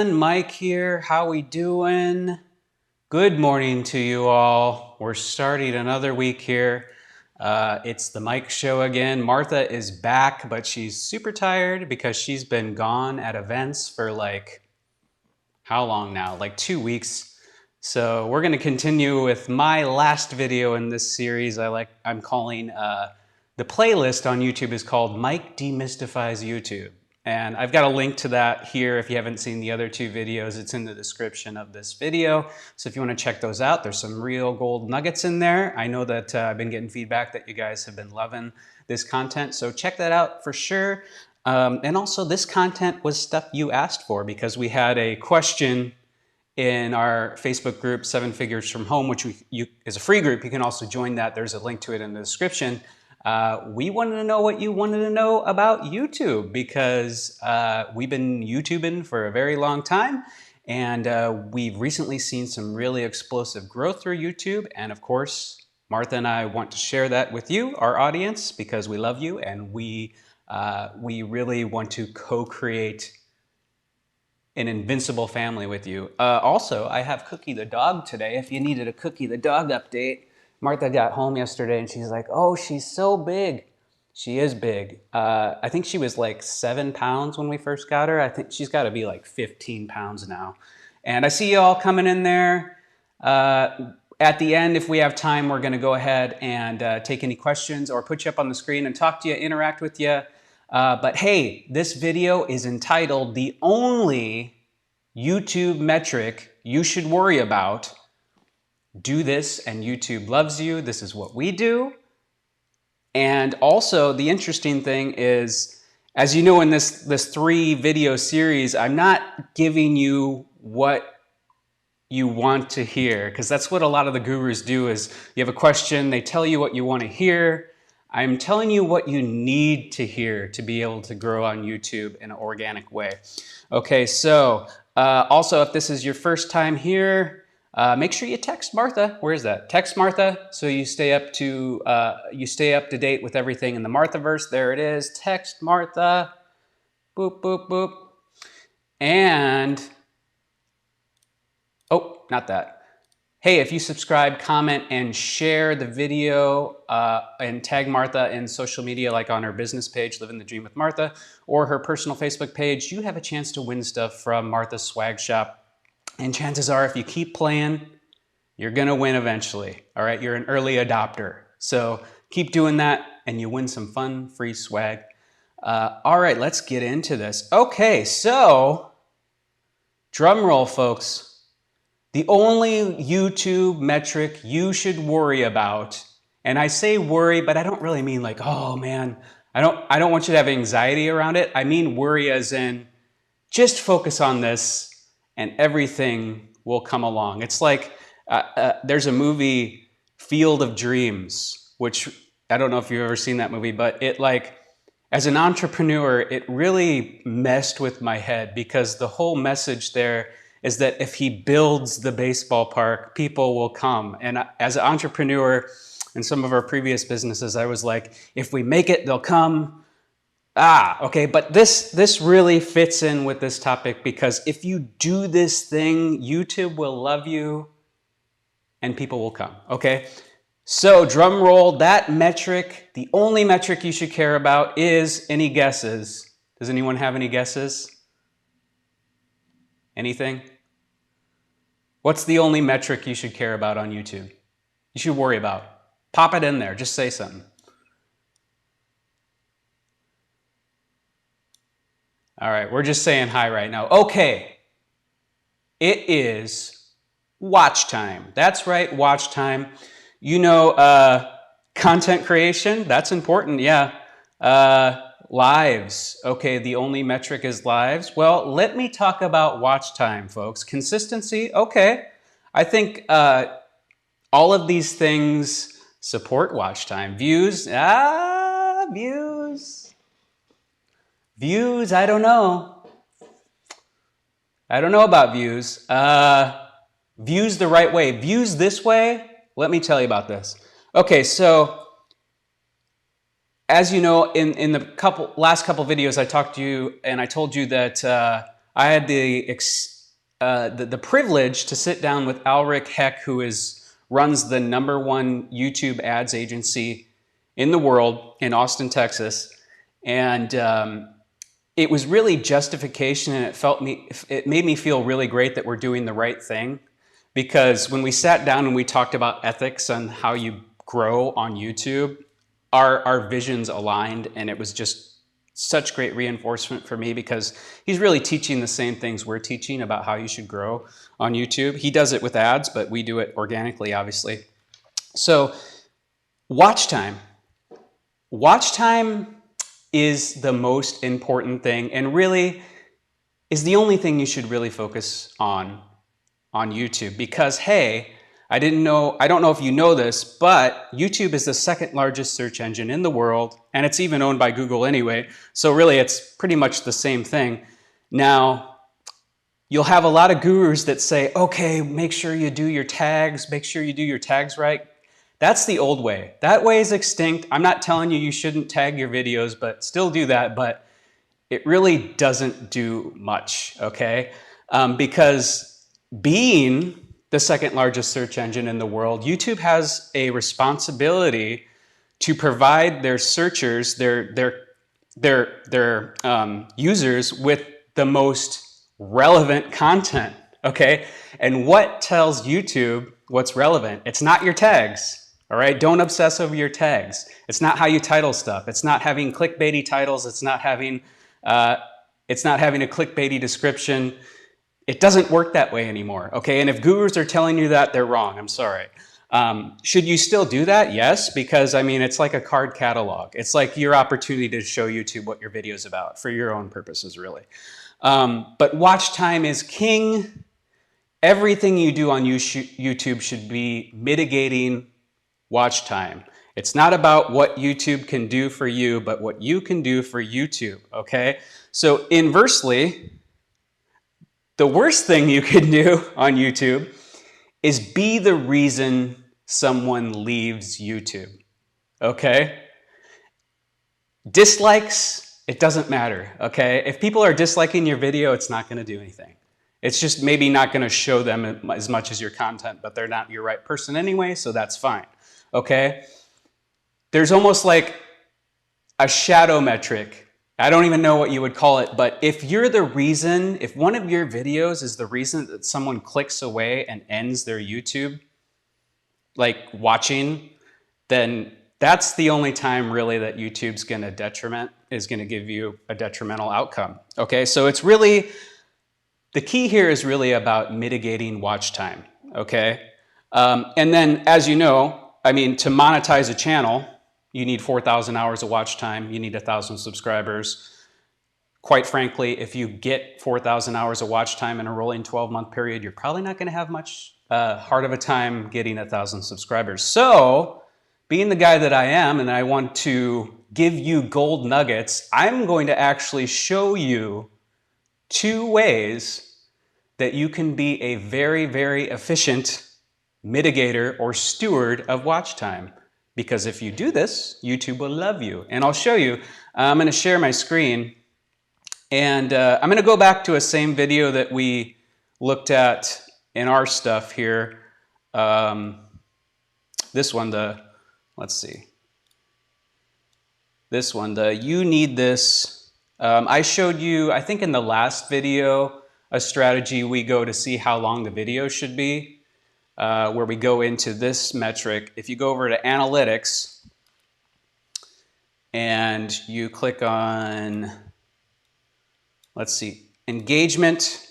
everyone, Mike here. How we doing? Good morning to you all. We're starting another week here. It's the Mike show again. Martha is back, but she's super tired because she's been gone at events for like, how long now? Like 2 weeks. So we're going to continue with my last video in this series. I'm calling the playlist on YouTube is called Mike Demystifies YouTube. And I've got a link to that here if you haven't seen the other 2 videos. It's in the description of this video. So if you want to check those out, there's some real gold nuggets in there. I know that I've been getting feedback that you guys have been loving this content. So check that out for sure. And also this content was stuff you asked for because we had a question in our Facebook group, 7 Figures from Home, which is a free group. You can also join that. There's a link to it in the description. We wanted to know what you wanted to know about YouTube because we've been YouTubing for a very long time, and we've recently seen some really explosive growth through YouTube. And of course, Martha and I want to share that with you, our audience, because we love you and we really want to co-create an invincible family with you. Also, I have Cookie the dog today. If you needed a Cookie the dog update, Martha got home yesterday and she's like, oh, she's so big. She is big. I think she was like 7 pounds when we first got her. I think she's got to be like 15 pounds now. And I see you all coming in there. At the end, if we have time, we're going to go ahead and take any questions or put you up on the screen and talk to you, interact with you. But hey, this video is entitled The Only YouTube Metric You Should Worry About. Do this and YouTube loves you. This is what we do. And also the interesting thing is, as you know, in this 3 video series, I'm not giving you what you want to hear, because that's what a lot of the gurus do. Is you have a question, they tell you what you want to hear. I'm telling you what you need to hear to be able to grow on YouTube in an organic way. Okay, so also if this is your first time here, make sure you text Martha. Where is that? Text Martha so you stay up to date with everything in the Marthaverse. There it is. Text Martha. Boop boop boop. And oh, not that. Hey, if you subscribe, comment, and share the video and tag Martha in social media, like on her business page, Livin the Dream with Martha, or her personal Facebook page, you have a chance to win stuff from Martha's swag shop. And chances are, if you keep playing, you're going to win eventually. All right, you're an early adopter. So keep doing that and you win some fun, free swag. All right, let's get into this. Okay, so drum roll, folks. The only YouTube metric you should worry about, and I say worry, but I don't really mean like, oh man, I don't want you to have anxiety around it. I mean worry as in just focus on this and everything will come along. It's like there's a movie, Field of Dreams, which I don't know if you've ever seen that movie, but it like, as an entrepreneur, it really messed with my head because the whole message there is that if he builds the baseball park, people will come. And as an entrepreneur in some of our previous businesses, I was like, if we make it, they'll come. Okay, but this really fits in with this topic because if you do this thing, YouTube will love you and people will come, okay? So drum roll, that metric, the only metric you should care about is, any guesses? Does anyone have any guesses? Anything? What's the only metric you should care about on YouTube? You should worry about. Pop it in there, just say something. All right, we're just saying hi right now. Okay, it is watch time. That's right, watch time. You know, content creation, that's important, yeah. Lives, okay, the only metric is lives. Well, let me talk about watch time, folks. Consistency, okay. I think all of these things support watch time. Views, Views, I don't know. I don't know about views. Views the right way. Views this way, let me tell you about this. Okay, so as you know, in the last couple videos I talked to you and I told you that I had the privilege to sit down with Alric Heck, who runs the #1 YouTube ads agency in the world in Austin, Texas. And it was really justification, and it made me feel really great that we're doing the right thing. Because when we sat down and we talked about ethics on how you grow on YouTube, our visions aligned, and it was just such great reinforcement for me, because he's really teaching the same things we're teaching about how you should grow on YouTube. He does it with ads, but we do it organically, obviously. So watch time. Watch time is the most important thing, and really is the only thing you should really focus on YouTube. Because, hey, I don't know if you know this, but YouTube is the 2nd largest search engine in the world, and it's even owned by Google anyway. So really, it's pretty much the same thing. Now, you'll have a lot of gurus that say, okay, make sure you do your tags, make sure you do your tags right. That's the old way. That way is extinct. I'm not telling you shouldn't tag your videos, but still do that, but it really doesn't do much, okay? Because being the 2nd largest search engine in the world, YouTube has a responsibility to provide their searchers, their users, with the most relevant content, okay? And what tells YouTube what's relevant? It's not your tags, all right? Don't obsess over your tags. It's not how you title stuff. It's not having clickbaity titles. It's not having a clickbaity description. It doesn't work that way anymore, okay? And if gurus are telling you that, they're wrong. I'm sorry. Should you still do that? Yes, because I mean, it's like a card catalog. It's like your opportunity to show YouTube what your video is about for your own purposes, really. But watch time is king. Everything you do on YouTube should be mitigating watch time. It's not about what YouTube can do for you, but what you can do for YouTube, okay? So inversely, the worst thing you can do on YouTube is be the reason someone leaves YouTube, okay? Dislikes, it doesn't matter, okay? If people are disliking your video, it's not gonna do anything. It's just maybe not gonna show them as much as your content, but they're not your right person anyway, so that's fine, okay? There's almost like a shadow metric. I don't even know what you would call it, but if you're the reason, if one of your videos is the reason that someone clicks away and ends their YouTube, like watching, then that's the only time really that YouTube's gonna give you a detrimental outcome, okay? So it's really, the key here is really about mitigating watch time, okay? And then, as you know, I mean, to monetize a channel, you need 4,000 hours of watch time. You need 1,000 subscribers. Quite frankly, if you get 4,000 hours of watch time in a rolling 12-month period, you're probably not going to have much hard of a time getting 1,000 subscribers. So, being the guy that I am, and I want to give you gold nuggets, I'm going to actually show you 2 ways that you can be a very, very efficient mitigator or steward of watch time. Because if you do this, YouTube will love you. And I'll show you. I'm going to share my screen. And I'm going to go back to a same video that we looked at in our stuff here. This one, let's see. This one, you need this. I showed you, I think in the last video, a strategy we go to see how long the video should be. Where we go into this metric. If you go over to analytics and you click on, let's see, engagement,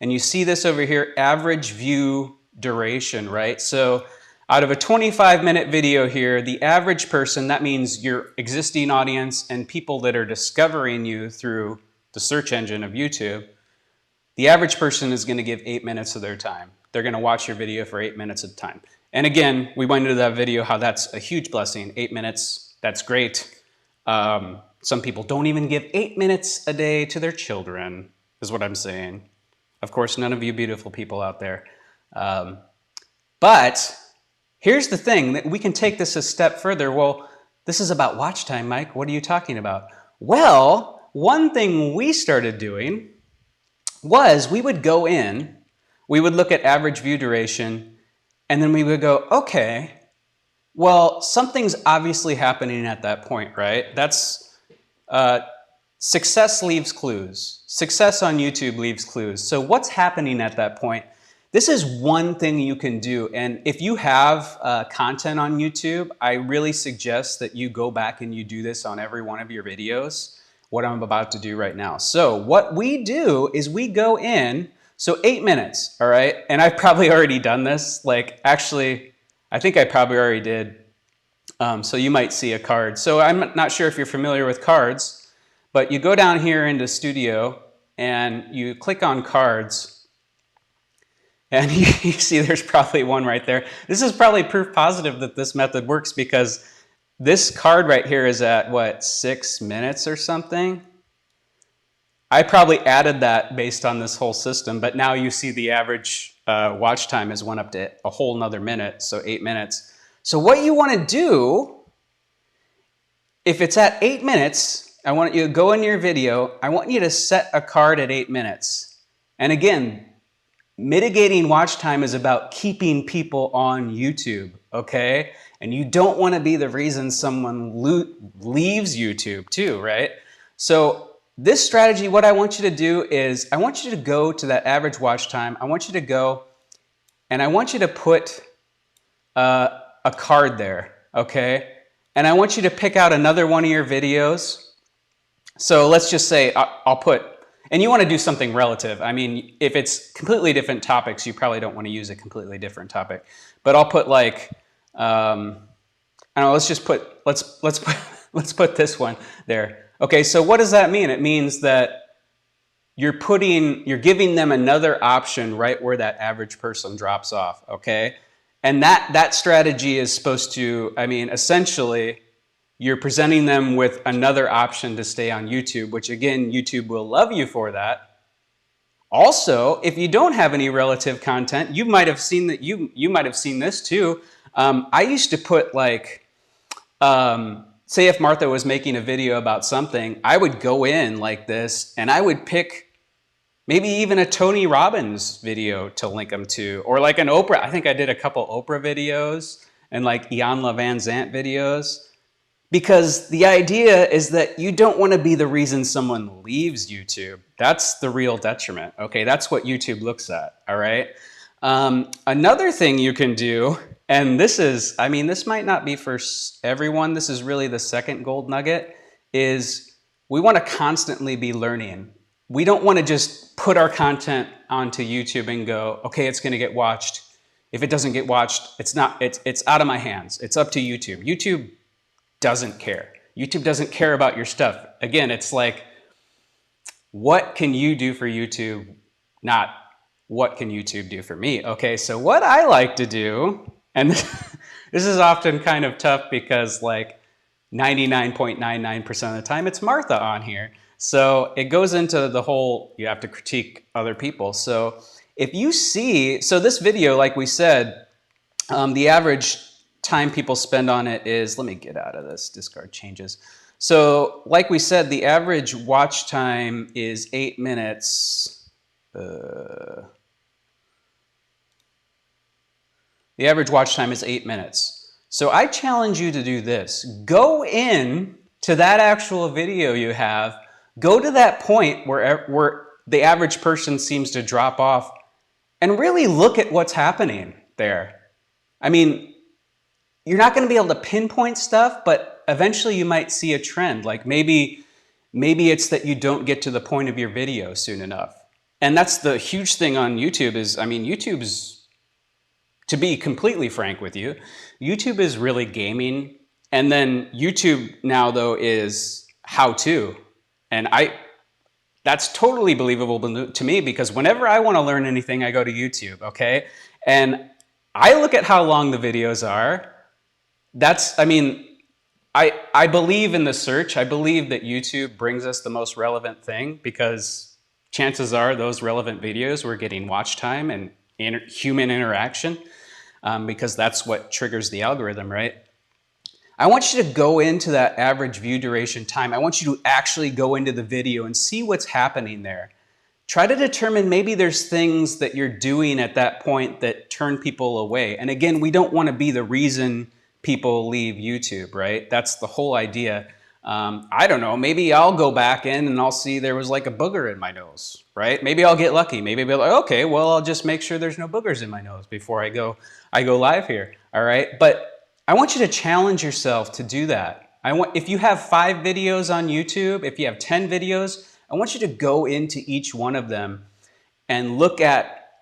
and you see this over here, average view duration, right? So out of a 25-minute video here, the average person, that means your existing audience and people that are discovering you through the search engine of YouTube, the average person is going to give 8 minutes of their time. They're going to watch your video for 8 minutes at a time. And again, we went into that video how that's a huge blessing. 8 minutes, that's great. Some people don't even give 8 minutes a day to their children, is what I'm saying. Of course, none of you beautiful people out there. But here's the thing, that we can take this a step further. Well, this is about watch time, Mike. What are you talking about? Well, one thing we started doing was we would go in, we would look at average view duration, and then we would go, okay, well, something's obviously happening at that point, right? That's success leaves clues. Success on YouTube leaves clues. So what's happening at that point? This is one thing you can do. And if you have content on YouTube, I really suggest that you go back and you do this on every one of your videos, what I'm about to do right now. So what we do is we go in, so 8 minutes, all right? And I've probably already done this. Like, actually, I think I probably already did. So you might see a card. So I'm not sure if you're familiar with cards, but you go down here into Studio and you click on cards, and you see there's probably one right there. This is probably proof positive that this method works, because this card right here is at, what, 6 minutes or something? I probably added that based on this whole system, but now you see the average watch time has went up to a whole nother minute, so 8 minutes. So what you want to do, if it's at 8 minutes, I want you to go into your video, I want you to set a card at 8 minutes. And again, mitigating watch time is about keeping people on YouTube, okay? And you don't want to be the reason someone leaves YouTube too, right? So this strategy, what I want you to do is I want you to go to that average watch time. I want you to go and I want you to put a card there, okay? And I want you to pick out another one of your videos. So let's just say I'll put, and you want to do something relative. I mean, if it's completely different topics, you probably don't want to use a completely different topic. But I'll put like, I don't know, let's put this one there. Okay, so what does that mean? It means that you're giving them another option right where that average person drops off, okay? And that strategy is supposed to, I mean, essentially, you're presenting them with another option to stay on YouTube, which again, YouTube will love you for that. Also, if you don't have any relative content, you might have seen that you might have seen this too. I used to put like, say if Martha was making a video about something, I would go in like this and I would pick maybe even a Tony Robbins video to link them to, or like an Oprah. I think I did a couple Oprah videos and like Iyanla Van Zant videos. Because the idea is that you don't want to be the reason someone leaves YouTube. That's the real detriment, okay? That's what YouTube looks at, all right? Another thing you can do, and this is, I mean, this might not be for everyone, this is really the second gold nugget, is we want to constantly be learning. We don't want to just put our content onto YouTube and go, okay, it's going to get watched. If it doesn't get watched, it's out of my hands. It's up to YouTube. YouTube doesn't care. YouTube doesn't care about your stuff. Again, it's like, what can you do for YouTube? Not what can YouTube do for me? Okay, so what I like to do, and this is often kind of tough because like 99.99% of the time it's Martha on here. So it goes into the whole, you have to critique other people. So if you see, so this video, like we said, the average time people spend on it is, let me get out of this, discard changes. So like we said, the average watch time is 8 minutes. The average watch time is 8 minutes. So I challenge you to do this. Go in to that actual video you have, go to that point where the average person seems to drop off and really look at what's happening there. I mean, you're not going to be able to pinpoint stuff, but eventually you might see a trend. Like maybe it's that you don't get to the point of your video soon enough. And that's the huge thing on YouTube is, I mean, YouTube's, to be completely frank with you, YouTube is really gaming. And then YouTube now though is how-to. And that's totally believable to me because whenever I want to learn anything, I go to YouTube, okay? And I look at how long the videos are. That's, I mean, I believe in the search. I believe that YouTube brings us the most relevant thing because chances are those relevant videos were getting watch time and human interaction because that's what triggers the algorithm, right? I want you to go into that average view duration time. I want you to actually go into the video and see what's happening there. try to determine maybe there's things that you're doing at that point that turn people away. And again, we don't want to be the reason people leave YouTube, right? That's the whole idea. I don't know, maybe I'll go back in and I'll see there was like a booger in my nose, right? Maybe I'll get lucky. Maybe I'll be like, okay, well, I'll just make sure there's no boogers in my nose before I go live here, all right? But I want you to challenge yourself to do that. If you have 5 videos on YouTube, if you have 10 videos, I want you to go into each one of them and look at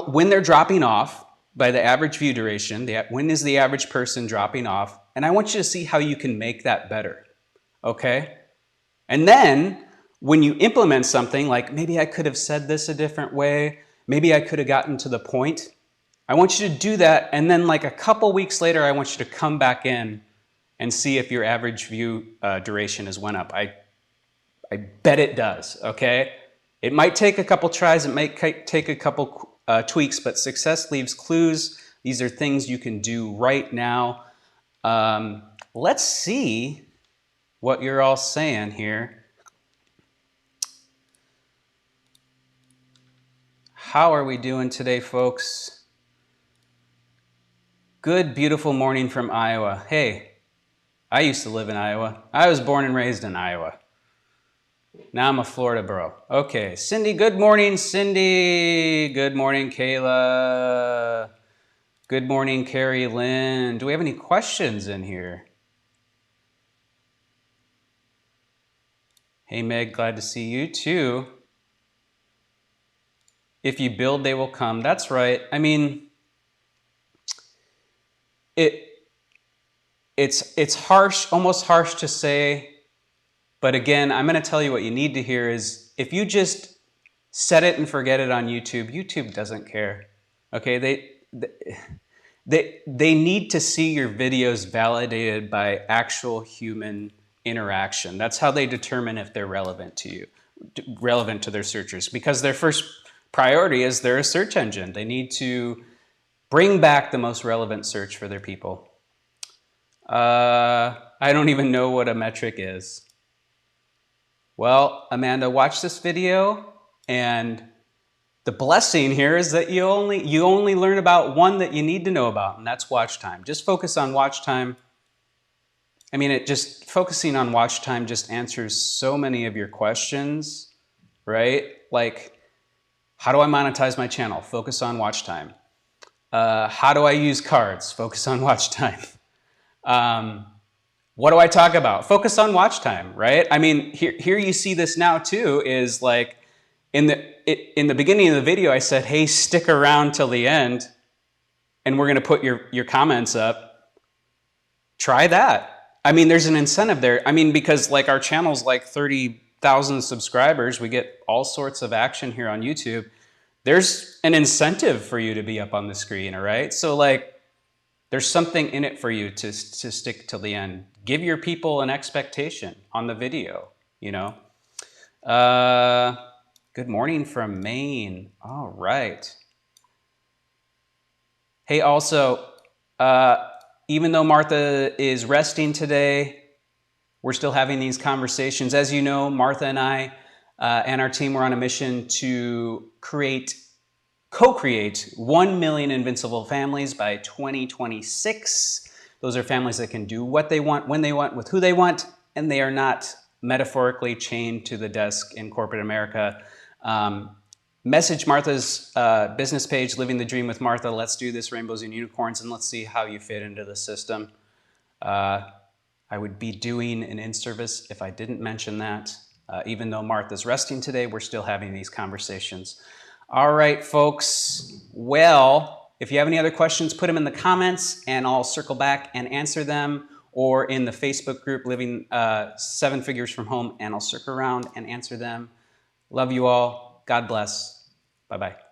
when they're dropping off by the average view duration, when is the average person dropping off, and I want you to see how you can make that better. Okay? And then when you implement something like maybe I could have said this a different way, maybe I could have gotten to the point, I want you to do that, and then like a couple weeks later, I want you to come back in and see if your average view duration has went up. I bet it does, okay? It might take a couple tries, it might take a couple tweaks, but success leaves clues. These are things you can do right now. Let's see what you're all saying here. How are we doing today, folks? Good, beautiful morning from Iowa. Hey, I used to live in Iowa. I was born and raised in Iowa. Now I'm a Florida bro. Okay, Cindy, good morning, Cindy. Good morning, Kayla. Good morning, Carrie Lynn. Do we have any questions in here? Hey, Meg, glad to see you too. If you build, they will come. That's right. I mean, it's harsh, almost harsh to say, but again, I'm going to tell you what you need to hear is if you just set it and forget it on YouTube, YouTube doesn't care. Okay, they need to see your videos validated by actual human interaction. That's how they determine if they're relevant to you, relevant to their searchers, because their first priority is they're a search engine. They need to bring back the most relevant search for their people. I don't even know what a metric is. Well, Amanda, watch this video, and the blessing here is that you only learn about one that you need to know about, and that's watch time. Just focus on watch time. I mean, focusing on watch time just answers so many of your questions, right? Like, how do I monetize my channel? Focus on watch time. How do I use cards? Focus on watch time. What do I talk about? Focus on watch time, right? I mean, here you see this now too, is like in the beginning of the video, I said, hey, stick around till the end and we're going to put your comments up. Try that. I mean, there's an incentive there. I mean, because like our channel's like 30,000 subscribers, we get all sorts of action here on YouTube. There's an incentive for you to be up on the screen, all right? So like, there's something in it for you to stick till the end. Give your people an expectation on the video, you know? Good morning from Maine. All right. Hey, also, even though Martha is resting today, we're still having these conversations. As you know, Martha and I and our team were on a mission to co-create 1 million invincible families by 2026. Those are families that can do what they want, when they want, with who they want, and they are not metaphorically chained to the desk in corporate America. Message Martha's business page, Living the Dream with Martha. Let's do this, rainbows and unicorns, and let's see how you fit into the system. I would be doing an in-service if I didn't mention that. Even though Martha's resting today, we're still having these conversations. All right, folks. Well, if you have any other questions, put them in the comments and I'll circle back and answer them, or in the Facebook group, Living 7 Figures from Home, and I'll circle around and answer them. Love you all. God bless. Bye-bye.